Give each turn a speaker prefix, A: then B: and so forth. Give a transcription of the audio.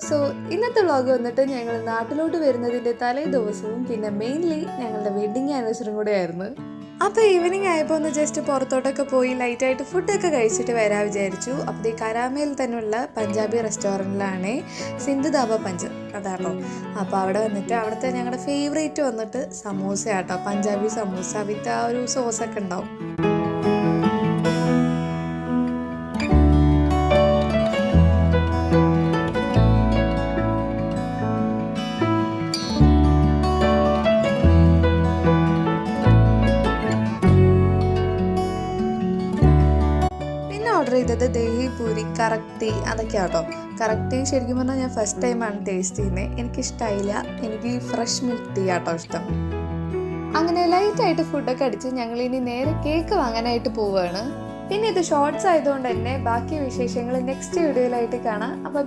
A: So ഇന്നത്തെ vlog വന്നിട്ട് ഞങ്ങൾ നാട്ടിലോട്ട് വരുന്നതിൻ്റെ തലേ ദിവസവും പിന്നെ മെയിൻലി ഞങ്ങളുടെ വെഡ്ഡിങ് ആനിവേഴ്സറിയും കൂടെ ആയിരുന്നു. അപ്പോൾ ഈവനിങ് ആയപ്പോൾ ഒന്ന് ജസ്റ്റ് പുറത്തോട്ടൊക്കെ പോയി ലൈറ്റായിട്ട് ഫുഡൊക്കെ കഴിച്ചിട്ട് വരാൻ വിചാരിച്ചു. അപ്പോൾ ഈ കരാമയിൽ തന്നെയുള്ള പഞ്ചാബി റെസ്റ്റോറൻറ്റിലാണ് സിന്ധു ധാബ പഞ്ച് അതാട്ടോ. അപ്പോൾ അവിടെ വന്നിട്ട് അവിടുത്തെ ഞങ്ങളുടെ ഫേവറേറ്റ് വന്നിട്ട് സമൂസ ആട്ടോ, പഞ്ചാബി സമൂസ വിത്ത് ആ ഒരു സോസൊക്കെ ഉണ്ടാവും. ഓർഡർ ചെയ്തത് ദഹി പൂരി, കറക്റ്റി അതൊക്കെ ആട്ടോ. കറക്റ്റി ശരിക്കും പറഞ്ഞാൽ ഞാൻ ഫസ്റ്റ് ടൈമാണ് ടേസ്റ്റ് ചെയ്യുന്നത്. എനിക്കിഷ്ടമായില്ല. എനിക്ക് ഫ്രഷ് മിൽക്ക് ടീ ആട്ടോ ഇഷ്ടം. അങ്ങനെ ലൈറ്റായിട്ട് ഫുഡൊക്കെ അടിച്ച് ഞങ്ങൾ ഇനി നേരെ കേക്ക് വാങ്ങാനായിട്ട് പോവുകയാണ്. പിന്നെ ഇത് ഷോർട്സ് ആയതുകൊണ്ട് തന്നെ ബാക്കി വിശേഷങ്ങൾ നെക്സ്റ്റ് വീഡിയോയിലായിട്ട് കാണാം. അപ്പോൾ